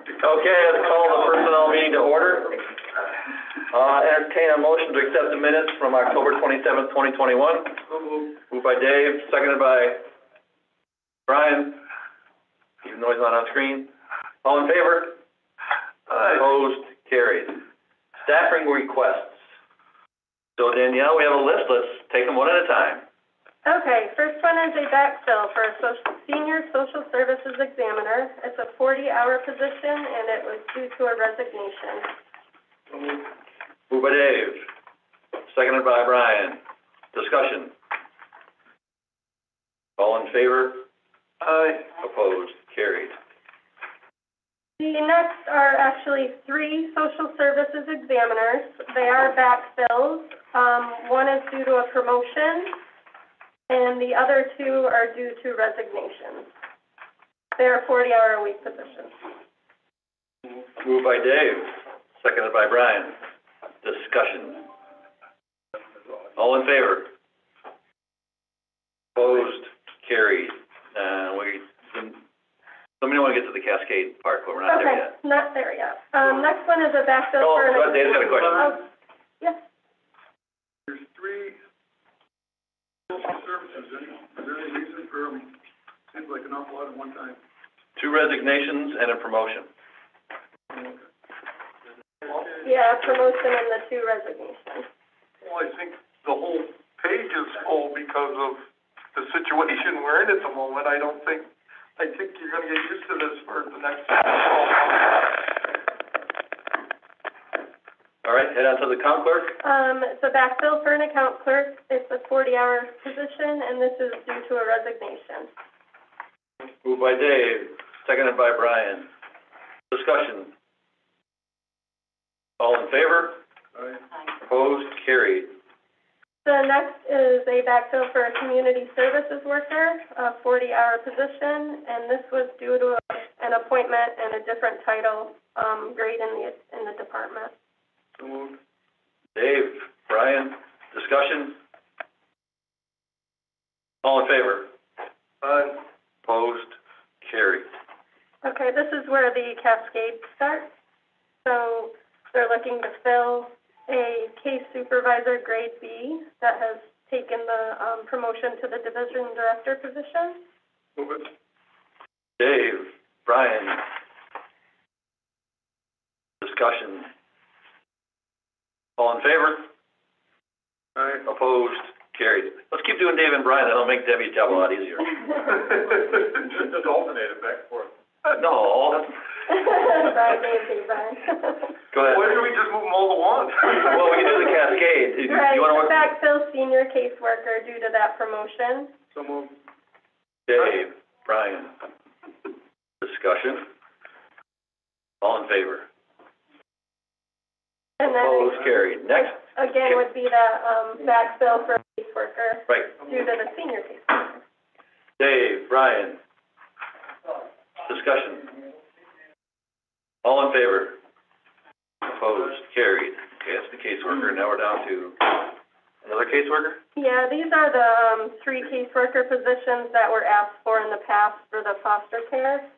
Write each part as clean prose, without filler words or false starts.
Okay, let's call the personnel meeting to order. Entertain a motion to accept the minutes from October 27th, 2021. Moved by Dave, seconded by Brian, even though he's not on screen. All in favor? Opposed? Carried. Staffing requests. So Danielle, we have a list. Let's take them one at a time. Okay, first one is a backfill for a senior social services examiner. It's a 40-hour position, and it was due to a resignation. Moved by Dave, seconded by Brian. Discussion. All in favor? Aye. Opposed? Carried. The next are actually 3 social services examiners. They are backfills. One is due to a promotion, and the other 2 are due to resignations. They are 40-hour-a-week positions. Moved by Dave, seconded by Brian. Discussion. All in favor? Opposed? Carried. Somebody want to get to the Cascade part, but we're not there yet. Okay, not there yet. Next one is a backfill for... Oh, Dave's got a question. Yes. There's 3 social services. Is there any reason for them? Seems like an awful lot at one time. 2 resignations and a promotion. Yeah, promotion and the 2 resignations. Well, I think the whole page is full because of the situation we're in at the moment. I think you're going to get used to this for the next 12 months. All right, head on to the account clerk. It's a backfill for an account clerk. It's a 40-hour position, and this is due to a resignation. Moved by Dave, seconded by Brian. Discussion. All in favor? Aye. Opposed? Carried. The next is a backfill for a community services worker, a 40-hour position, and this was due to an appointment and a different title grade in the department. So moved. Dave, Brian, discussion? All in favor? Aye. Opposed? Carried. Okay, this is where the cascade starts. So they're looking to fill a case supervisor grade B that has taken the promotion to the division director position. Move it. Dave, Brian, discussion? All in favor? Aye. Opposed? Carried. Let's keep doing Dave and Brian. That'll make Debbie's job a lot easier. Just alternate it back and forth. No. Brian, Dave, Brian. Go ahead. Why don't we just move them all to once? Well, we can do the cascade. Right, You want to work? backfill senior caseworker due to that promotion. So moved. Dave, Brian, discussion? All in favor? And then, Opposed? Carried. Next. again, would be that backfill for a caseworker Right. due to the senior caseworker. Dave, Brian, discussion? All in favor? Opposed? Carried. Okay, that's the caseworker. Now we're down to another caseworker? Yeah, these are the 3 caseworker positions that were asked for in the past for the foster care.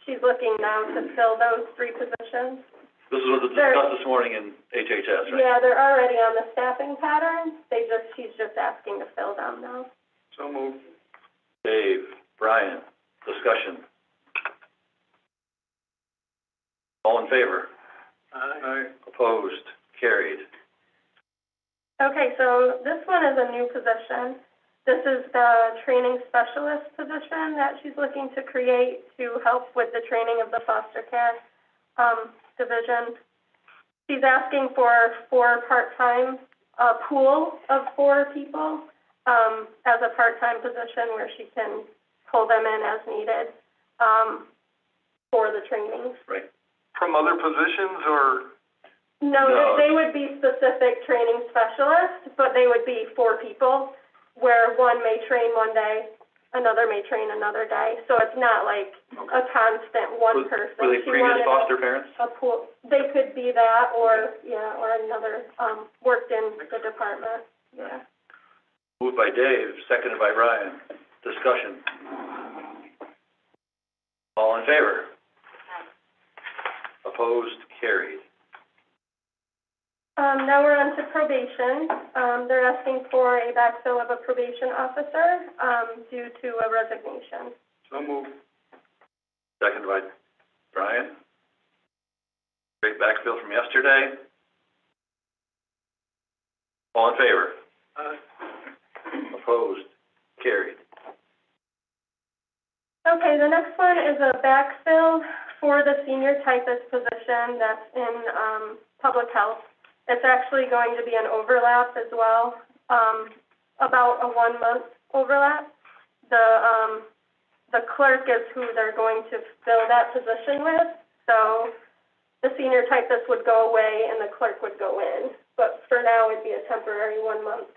She's looking now to fill those 3 positions. This is what was discussed this morning in HHS, right? Yeah, they're already on the staffing pattern. She's just asking to fill them now. So moved. Dave, Brian, discussion? All in favor? Aye. Opposed? Carried. Okay, so this one is a new position. This is the training specialist position that she's looking to create to help with the training of the foster care division. She's asking for 4 part-time, pool of 4 people as a part-time position where she can pull them in as needed for the trainings. Right. From other positions or? No, they would be specific training specialists, but they would be 4 people, where one may train one day, another may train another day. So it's not like a constant one person. Were they previous foster parents? A pool. They could be that, or another worked in the department. Yeah. Moved by Dave, seconded by Brian. Discussion. All in favor? Opposed? Carried. Now we're on to probation. They're asking for a backfill of a probation officer, due to a resignation. So moved. Second by Brian. Great backfill from yesterday. All in favor? Opposed? Carried. Okay, the next one is a backfill for the senior typist position that's in, public health. It's actually going to be an overlap as well, about a 1-month overlap. The clerk is who they're going to fill that position with, so the senior typist would go away and the clerk would go in. But for now, it'd be a temporary 1-month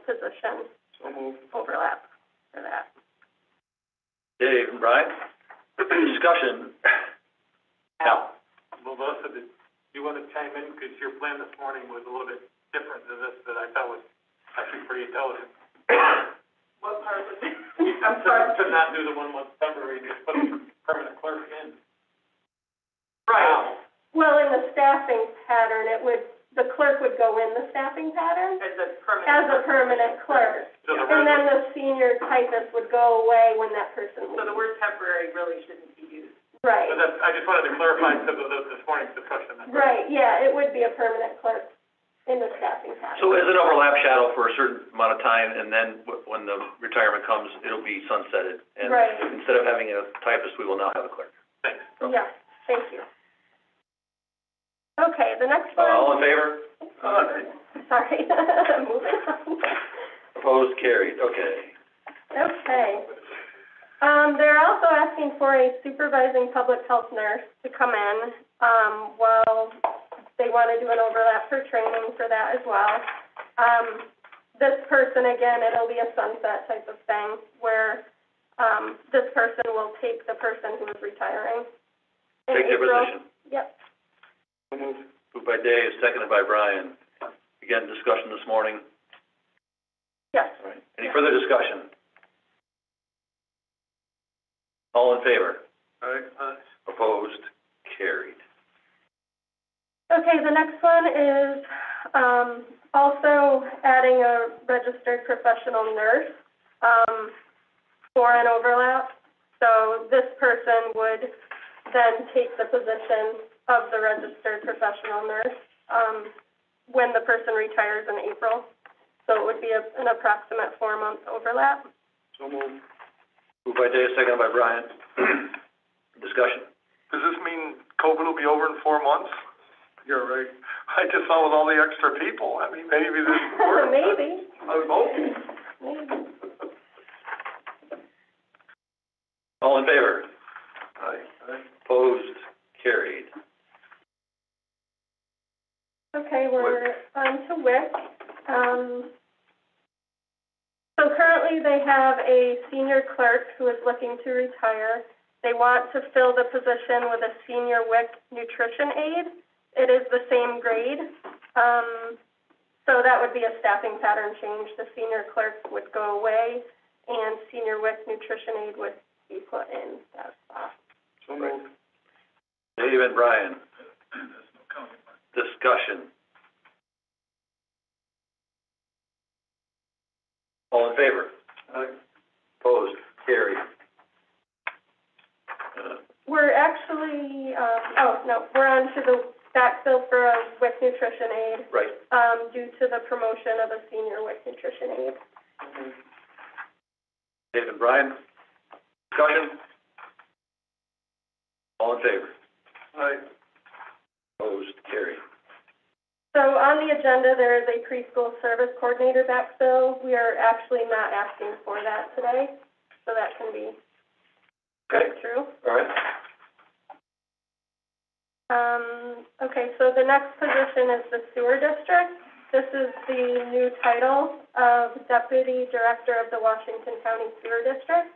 position So moved. overlap for that. Dave and Brian? Discussion. Al? Well, Melissa, did you want to chime in, because your plan this morning was a little bit different than this, that I thought was actually pretty intelligent. What part was it? I'm sorry. To not do the 1-month temporary, just put a permanent clerk in. Right. Well, in the staffing pattern, the clerk would go in the staffing pattern as a permanent clerk. So the And then the senior typist would go away when that person leaves. So the word temporary really shouldn't be used. Right, But that's, I just wanted to clarify because of this morning's discussion. right, yeah, it would be a permanent clerk in the staffing pattern. So as an overlap shadow for a certain amount of time, and then when the retirement comes, it'll be sunsetted. And Right. instead of having a typist, we will now have a clerk. Thanks. Yeah, thank you. Okay, the next one. All in favor? Sorry, moving on. Opposed? Carried. Okay. Okay. They're also asking for a supervising public health nurse to come in, while they want to do an overlap for training for that as well. This person, again, it'll be a sunset type of thing, where, this person will take the person who is retiring in Take their April. position. Yep. Moved by Dave, seconded by Brian. Again, discussion this morning. Yes. All right. Any further discussion? All in favor? Opposed? Carried. Okay, the next one is, also adding a registered professional nurse, for an overlap. So this person would then take the position of the registered professional nurse, when the person retires in April. So it would be an approximate 4-month overlap. So moved. Moved by Dave, seconded by Brian. Discussion. Does this mean COVID will be over in 4 months? You're right. I just thought with all the extra people, I mean, maybe this would work. Maybe, I was hoping. maybe. All in favor? Aye. Opposed? Carried. Okay, we're on to WIC. So currently they have a senior clerk who is looking to retire. They want to fill the position with a senior WIC nutrition aide. It is the same grade. So that would be a staffing pattern change. The senior clerk would go away and senior WIC nutrition aide would be put in that spot. So moved. Dave and Brian. Discussion. All in favor? Opposed? Carried. We're actually, we're on to the backfill for a WIC nutrition aide, Right. due to the promotion of a senior WIC nutrition aide. Dave and Brian. Discussion. All in favor? Aye. Opposed? Carried. So on the agenda, there is a preschool service coordinator backfill. We are actually not asking for that today, so that can be Okay. true. All right. Okay, so the next position is the sewer district. This is the new title of Deputy Director of the Washington County Sewer District.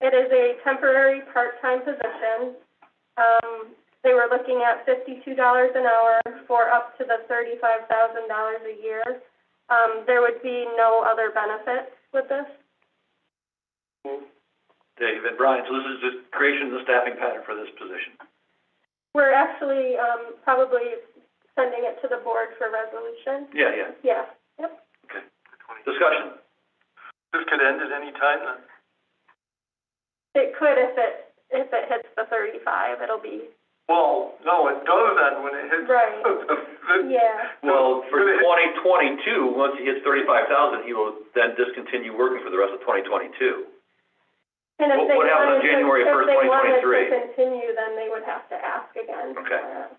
It is a temporary part-time position. They were looking at $52 an hour for up to the $35,000 a year. There would be no other benefits with this. Dave and Brian, so this is the creation of the staffing pattern for this position. We're actually, probably sending it to the board for resolution. Yeah. Yeah, yep. Okay. Discussion. This could end at any time then? It could if it hits the 35, it'll be, Well, no, it does end when it hits. Right. Yeah. Well, for 2022, once he hits 35,000, he will then discontinue working for the rest of 2022. And if they What happens on wanted to, January 1st, if they wanted to 2023? continue, then they would have to ask again. Okay. for it.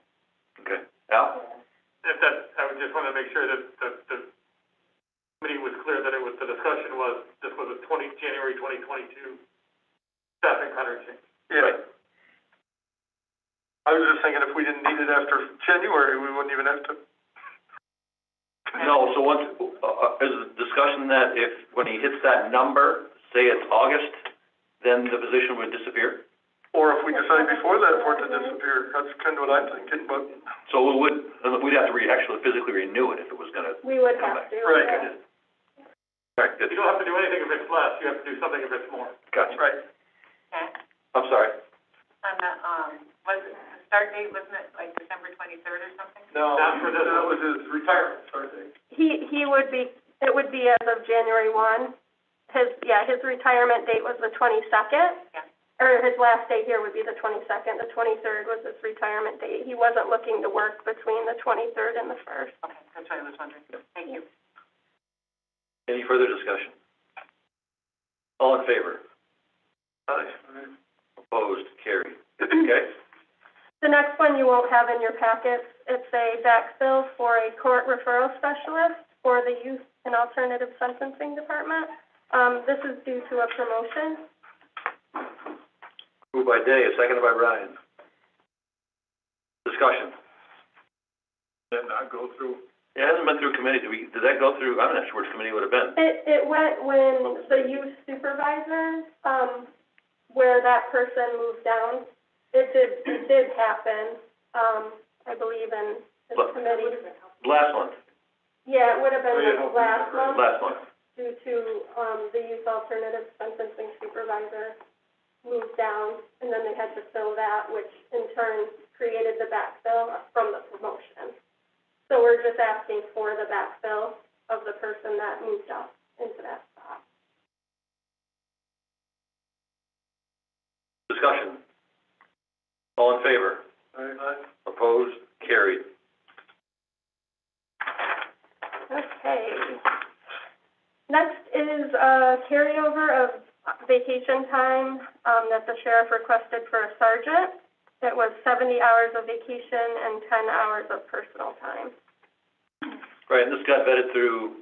Okay. Al? If that, I would just want to make sure that the committee was clear that the discussion was, this was a January 2022 staffing pattern change. Yeah. Right. I was just thinking if we didn't need it after January, we wouldn't even have to. No, so once, is the discussion that when he hits that number, say it's August, then the position would disappear? Or if we decide before that for it to disappear, that's kind of what I'm thinking, but. So we'd have to actually physically renew it if it was gonna. We would have to. Right. Yeah. All right, good. You don't have to do anything if it's less, you have to do something if it's more. Gotcha. Right. Okay. I'm sorry. On the, was it, the start date, wasn't it like December 23rd or something? No, Not for this that one. was his retirement start date. It would be as of January 1. His retirement date was the 22nd. Yeah. Or his last day here would be the 22nd. The 23rd was his retirement date. He wasn't looking to work between the 23rd and the 1st. Okay, that's what I was wondering. Thank you. Any further discussion? All in favor? Aye. Opposed? Carried. Okay? The next one you won't have in your packets. It's a backfill for a court referral specialist for the Youth and Alternative Sentencing Department. This is due to a promotion. Moved by Dave, seconded by Brian. Discussion. Did not go through. It hasn't been through committee. Did that go through? I'm not sure which committee it would have been. It went when the youth supervisor, where that person moved down. It did happen, I believe in this committee. Last month. Yeah, it would have been last month. Last month. Due to, the youth alternative sentencing supervisor moved down, and then they had to fill that, which in turn created the backfill from the promotion. So we're just asking for the backfill of the person that moved up into that spot. Discussion. All in favor? Aye. Opposed? Carried. Okay. Next is a carryover of vacation time, that the sheriff requested for a sergeant. It was 70 hours of vacation and 10 hours of personal time. Right, and this got vetted through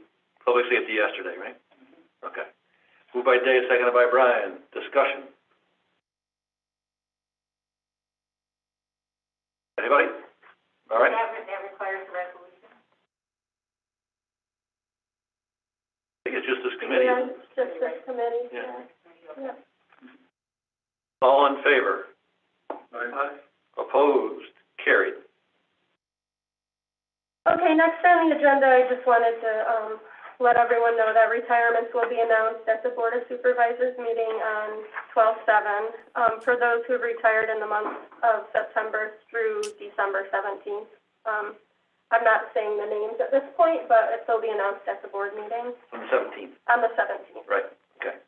public safety yesterday, right? Okay. Moved by Dave, seconded by Brian. Discussion. Anybody? All right. That requires a resolution? I think it's just this committee. Yeah, it's just this committee, Yeah. yeah. All in favor? Aye. Opposed? Carried. Okay, next on the agenda, I just wanted to, let everyone know that retirements will be announced at the Board of Supervisors meeting on 12/7, for those who retired in the month of September through December 17th. I'm not saying the names at this point, but they'll be announced at the board meeting On the 17th. on the 17th. Right, okay.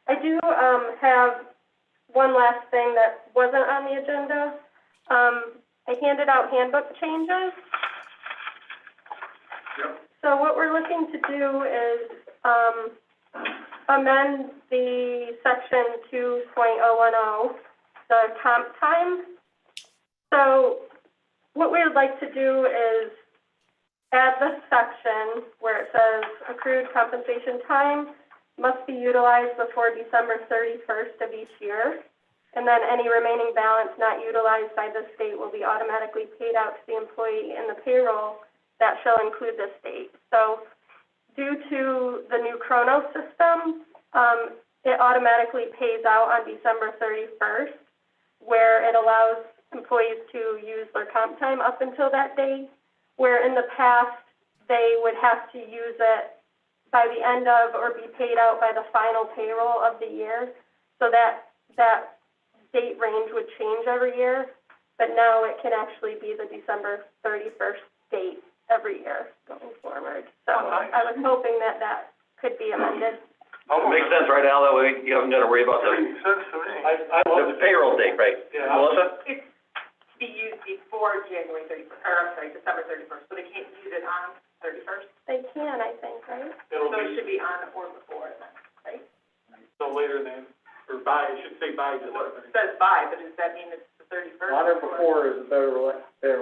I do, have one last thing that wasn't on the agenda. I handed out handbook changes. Yep. So what we're looking to do is, amend the section 2.010, the comp time. So what we would like to do is add this section where it says accrued compensation time must be utilized before December 31st of each year. And then any remaining balance not utilized by this date will be automatically paid out to the employee in the payroll that shall include this date. So due to the new Chrono system, it automatically pays out on December 31st, where it allows employees to use their comp time up until that date, where in the past they would have to use it by the end of or be paid out by the final payroll of the year. So that date range would change every year, but now it can actually be the December 31st date every year going forward. So I was hoping that that could be amended. It makes sense, right, Al? That way you haven't got to worry about Makes sense to me. the payroll date, right? Yeah. Melissa? It's to be used before January 31st, or I'm sorry, December 31st, so they can't use it on 31st? They can, I think, right? It'll So it be, should be on or before then, right? so later than, or by, it should say by Well, December. it says by, but does that mean it's the 31st? On or before is a better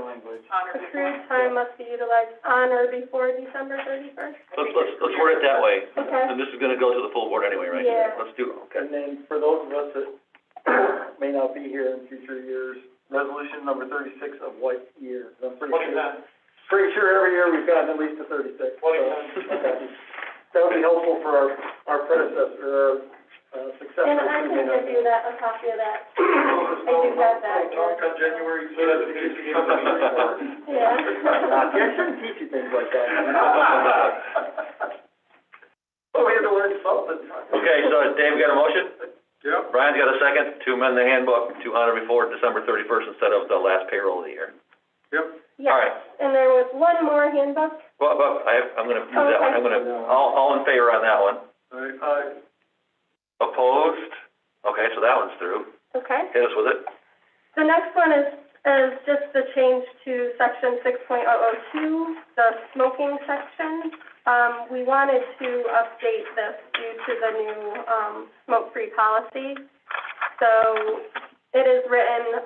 language. On or before? Accrued time must be utilized on or before December 31st. Let's word it that way. Okay. And this is gonna go to the full board anyway, right? Yeah. Let's do, okay. And then for those of us that may not be here in future years, resolution number 36 of what year? I'm pretty sure every year we've gotten at least a 36. So, okay. That would be helpful for our predecessor, successor. And I can give you that, a copy of that. I do have that, Talk on January 6th. yeah. I shouldn't teach you things like that. Oh, we had to learn something. Okay, so Dave got a motion? Yep. Brian's got a second to amend the handbook to honor before December 31st instead of the last payroll of the year. Yep. Yeah. All right. And there was one more handbook. Well, I'm gonna use that one. I'm gonna, all in favor on that one. Aye. Opposed? Okay, so that one's through. Okay. Hit us with it. The next one is just the change to section 6.002, the smoking section. We wanted to update this due to the new, smoke-free policy. So it is written,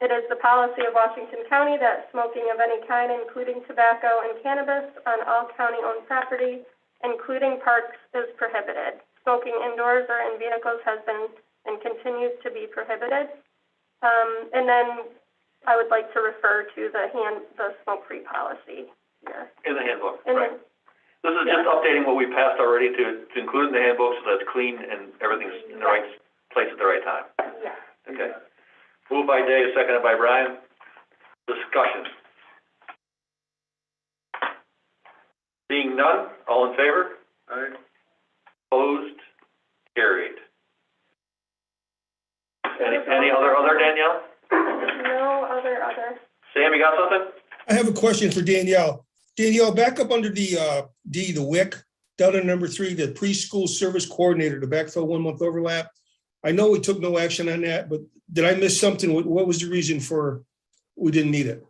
it is the policy of Washington County that smoking of any kind, including tobacco and cannabis, on all county-owned property, including parks, is prohibited. Smoking indoors or in vehicles has been and continues to be prohibited. And then I would like to refer to the smoke-free policy here. In the handbook, And right. then, This is just updating what we passed already to include in the handbook so that it's clean and everything's in the right place at the right time. yeah. Okay. Moved by Dave, seconded by Brian. Discussion. Seeing none, all in favor? Aye. Opposed? Carried. Any other, Danielle? No other. Sam, you got something? I have a question for Danielle. Danielle, back up under the D, the WIC, down in number 3, the preschool service coordinator, the backfill 1 month overlap. I know we took no action on that, but did I miss something? What was the reason for we didn't need it?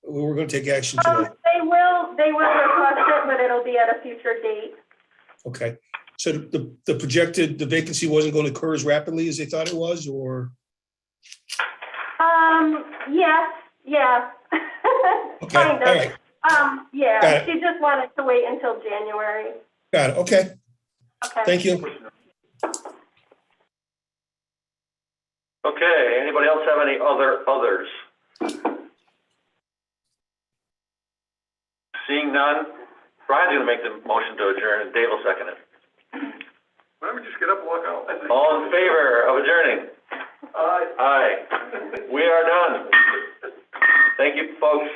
We're going to take action today. They will request it, but it'll be at a future date. Okay. So the projected, the vacancy wasn't going to occur as rapidly as they thought it was, or? Yeah. Okay, Kind of. all right. Yeah, Got it. she just wanted to wait until January. Got it. Okay. Okay. Thank you. Okay, anybody else have any others? Seeing none, Brian's gonna make the motion to adjourn and Dave will second it. Why don't we just get up and walk out? All in favor of adjourning? Aye. Aye. We are done. Thank you, folks.